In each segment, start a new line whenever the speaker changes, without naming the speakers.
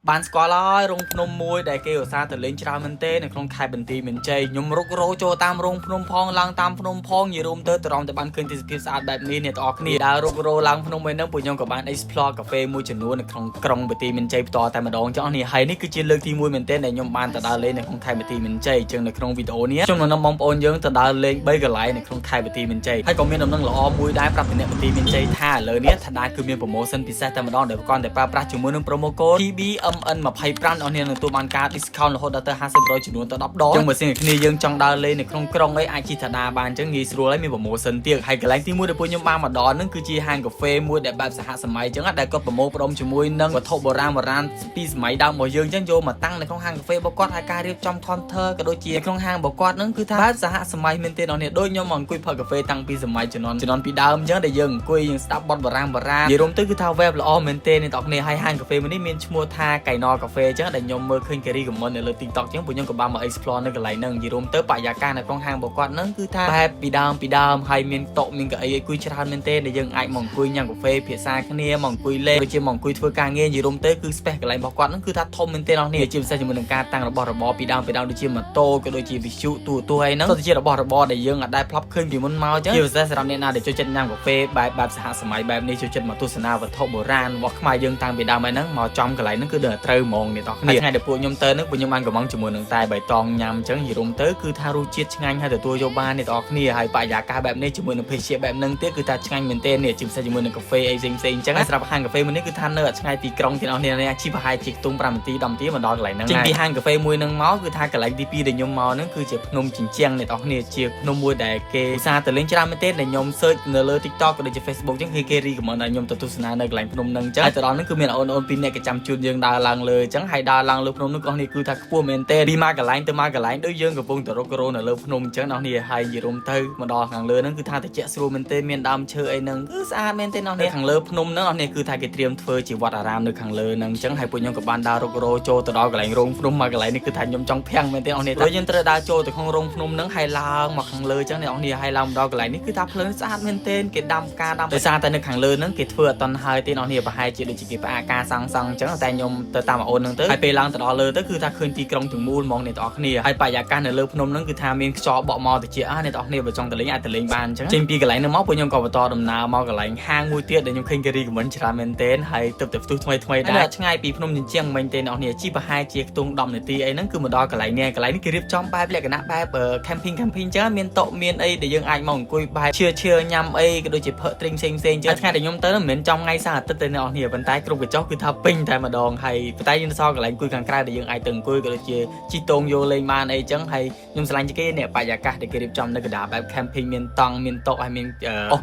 បានស្គាល់ហើយរោងភ្នំមួយដែលគេឧស្សាហ៍ទៅលេងច្រើនមែនទេនៅក្នុងខេត្តបន្ទាយមានជ័យខ្ញុំរុករោចូលតាមរោងភ្នំផងឡើងតាមភ្នំផងនិយាយរួមទៅរំតែបានឃើញទេសភាពស្អាតបែបនេះអ្នកទាំងអស់គ្នាដើររុករោឡើងភ្នំមួយហ្នឹងពួកខ្ញុំក៏បាន explore កាហ្វេមួយចំនួននៅក្នុងក្រុងបន្ទាយមានជ័យបន្តតែម្ដងចឹងនេះហើយនេះគឺជាលើកទី1មែនទេដែលខ្ញុំបានទៅដើរលេងនៅក្នុងខេត្តបន្ទាយមានជ័យចឹងនៅក្នុងវីដេអូនេះខ្ញុំនឹងនាំបងប្អូនយើងទៅដើរលេង3កន្លែងនៅក្នុងខេត្តបន្ទាយមានជ័យហើយក៏មានដំណឹងល្អមួយដែរប្រាប់អ្នកបន្ទាយមានជ័យថាឥឡូវនេះថាដែរគឺមាន promotion ពិសេសតែម្ដងដែលគាត់តែប្រើប្រាស់ជាមួយនឹង promo code TBMN25 អ្នកនាងនឹងទទួលបានការ discount រហូតដល់ទៅ 50% ចំនួនទៅ10ដងចឹងបើសិនគ្នាយើងចង់ដើរលេងនៅក្នុងក្រុងអីអាចជិះថាដាបានចឹងងាយស្រួលហើយមាន promotion ទៀតហើយកន្លែងទី1ដែលពួកខ្ញុំបានមកដល់ហ្នឹងគឺជាហាងកាហ្វេមួយដែលបែបសហសម័យចឹងដែលគាត់ប្រមូលផ្ដុំជាមួយនឹងវត្ថុបុរាណពីសម័យដើមរបស់យើងចឹងយកមកតាំងនៅក្នុងហាងកាហ្វេរបស់គាត់ហើយការរៀបចំ counter ក៏ដូចជាក្នុងហាងរបស់គាត់ហ្នឹងគឺថាបែបសហសម័យមែនទេអ្នកនាងដូចខ្ញុំមកអង្គុយផឹកកាហ្វេតាំងពីសម័យជំនាន់ពីដើមចឹងដែលយើងអង្គុយយើងស្ដាប់បទបុរាណនិយាយរួមទៅគឺថា web ល្អមែនទេអ្នកនរគ្នាហើយហាងកាហ្វេមួយនេះមានឈ្មោះថាកៃណកាហ្វេចឹងដែលខ្ញុំមើលឃើញគេរីកមិននៅលើ TikTok ចឹងពួកខ្ញុំក៏បានមក explore នៅកន្លែងហ្នឹងនិយាយរួមទៅបរិយាកាសនៅក្នុងហាងរបស់គាត់ហ្នឹងគឺថាបែបពីដើមហើយមានតុមានកៅអីអង្គុយច្រើនមែនទេដែលយើងអាចមកអង្គុយញ៉ាំកាហ្វេភាសាគ្នាមកអង្គុយលេងដូចជាមកអង្គុយធ្វើការងារនិយាយរួមទៅគឺ space កន្លែងរបស់គាត់ហ្នឹងគឺថាធំមែនទេអ្នកនាងជាពិសេសជាមួយនឹងការតាំងរបស់របរពីដើមដូចជាម៉ូតូក៏ដូចជាវិទ្យុទូអីហ្នឹងទៅជារបស់របរដែលយើងអាចដែលផ្លាប់ឃើញពីមុនមកចឹងជាពិសេសសម្រាប់អ្នកណាដែលចូលចិត្តញ៉ាំកាហ្វេបែបសហសម័យបែបនេះចូលចិត្តមកទស្សនាវត្ថុបុរាណរបស់ខ្មែរយើងតាំងពីដើមហ្នឹងមកចំកន្លែងហ្នឹងគឺដល់ត្រូវហ្មងអ្នកនរគ្នាថ្ងៃដែលពួកខ្ញុំទៅហ្នឹងពួកខ្ញុំបានកំងជាមួយនឹងតែបៃតងញ៉ាំចឹងនិយាយរួមទៅគឺថារសជាតិឆ្ងាញ់ហើយទទួលយកបានអ្នកនរគ្នាហើយបរិយាកាសបែបនេះជាមួយនឹងភេសជ្ជៈបែបហ្នឹងទៀតគឺថាឆ្ងាញ់មែនទេនេះជាពិសេសជាមួយនឹងកាហ្វេអីផ្សេងចឹងសម្រាប់ហាងកាហ្វេមួយនេះគឺថានៅឆ្ងាយពីក្រុងអ្នកនរគ្នាជិះប្រហែលជាខ្ទង់5នាទី10នាទីមកដល់កន្លែងហ្នឹងចេញពីហាងកាហ្វេមួយហ្នឹងមកគឺថាកន្លែងទី2ដែលខ្ញុំមកហ្នឹងគឺជាភ្នំជញ្ជាំងអ្នកនរគ្នាជាភ្នំមួយដែលគេឧស្សាហ៍ទៅលេងច្រើនមែនទេដែលខ្ញុំ search នៅលើ TikTok ក៏ដូចជា Facebook ចឹងគេរីកមិនឲ្យខ្ញុំទៅទស្សនានៅកន្លែងភ្នំហ្នឹងចឹងហើយទៅដល់ហ្នឹងគឺមានអូនពីរនាក់គេចាំជួនយើងដើរឡើងលើចឹងហើយដើរឡើងលើភ្នំនោះក៏នេះគឺថាខ្ពស់មែនទេពីមកកន្លែងទៅមកកន្លែងដូចយើងកំពុងទៅរុករោនៅលើភ្នំចឹងអ្នកនេះហើយនិយាយរួមទៅមកដល់ខាងលើហ្នឹងគឺថាតិចស្រួលមែនទេមានដើមឈើអីហ្នឹងគឺស្អាតមែនទេអ្នកនេះខាងលើភ្នំហ្នឹងអ្នកនេះគឺថាគេត្រៀមធ្វើជាវត្តអារាមនៅខាងលើហ្នឹងចឹងហើយពួកខ្ញុំក៏បានដើររុករោចូលទៅដល់កន្លែងរោងភ្នំមកកន្លែងនេះគឺថាខ្ញុំចង់ភាំងមែនទេអ្នកនេះតែយើងត្រូវដើរចូលទៅក្នុងរោងភ្នំហ្នឹងហើយឡើងមកខាងលើចឹងអ្នកនេះហើយឡើងមកដល់កន្លែងនេះគឺថាភ្លើងស្អាតមែនទេគេដាំផ្កាដាំដោយសារតែនៅខាងលើហ្នឹងគេធ្វើអត់តន់ហើយទេអ្នកនេះប្រហែលជាដូចជាគេផ្អាកការសាងសង់ចឹងតែខ្ញុំទៅតាមអូនហ្នឹងទៅហើយពេលឡើងទៅដល់លើទៅគឺថាឃើញទីក្រុងទាំងមូលហ្មងអ្នកនរគ្នាហើយបរិយាកាសនៅលើភ្នំហ្នឹងគឺថាមានខ្យល់បក់មកទៅជាអ្នកនរគ្នាបើចង់ទៅលេងអាចទៅលេងបានចឹងចេញពីកន្លែងហ្នឹងមកពួកខ្ញុំក៏បន្តដំណើរមកកន្លែងហាងមួយទៀតដែលខ្ញុំឃើញគេរីកមិនច្រើនមែនទេហើយទៅផ្ទុះថ្មីដែរឆ្ងាយពីភ្នំជញ្ជាំងមិញទេអ្នកនរគ្នាជីប្រហែលជាខ្ទង់10នាទីអីហ្នឹងគឺមកដល់កន្លែងនេះគេរៀបចំបែបលក្ខណៈបែប camping ចឹងមានតុមានអីដែលយើងអាចមកអង្គុយបែបឈើញ៉ាំអីក៏ដូចជាផឹកត្រីផ្សេងចឹងថ្ងៃដែលខ្ញុំទៅមិនមែនចំថ្ងៃសៅរ៍អាទិត្យទេអ្នកនរគ្នាប៉ុន្តែគ្រប់កញ្ចក់គឺថាពេញតែម្ដងហើយប៉ុន្តែយើងសល់កន្លែងអង្គុយខាងក្រៅដែលយើងអាចទៅអង្គុយក៏ដូចជាជីតងយកលេងបានអីចឹងហើយខ្ញុំឆ្លាញ់ជាងគេនេះបរិយាកាសដែលគេរៀបចំនៅកណ្ដាលបែប camping មានតង់មានតុហើយមាន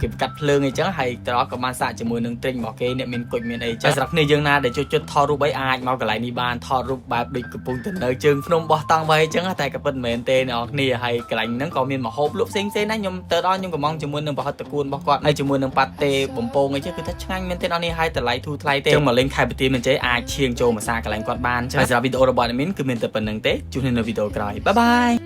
គេកាត់ភ្លើងអីចឹងហើយត្រង់ក៏បានសាកជាមួយនឹងទ្រីងរបស់គេអ្នកមានគុជមានអីចឹងសម្រាប់គ្នាយើងណាដែលចូលចិត្តថតរូបអីអាចមកកន្លែងនេះបានថតរូបបែបដូចកំពុងទៅនៅជើងភ្នំបោះតង់ໄວចឹងតែក៏ពិតមែនទេអ្នកនរគ្នាហើយកន្លែងហ្នឹងក៏មានម្ហូបលក់ផ្សេងណាខ្ញុំទៅដល់ខ្ញុំកំងជាមួយនឹងប្រហិតតកួនរបស់គាត់ហើយជាមួយនឹងប៉ាតេបំពងអីចឹងគឺថាឆ្ងាញ់មែនទេអ្នកនរគ្នាហើយតម្លៃធូរថ្លៃទេចឹងមកលេងខេត្តបន្ទាយមានជ័យអាចឈៀងចូលមកសាកន្លែងគាត់បានចឹងសម្រាប់វីដេអូរបស់adminគឺមានតែប៉ុណ្្នឹងទេជួបគ្នានៅវីដេអូក្រោយបាយ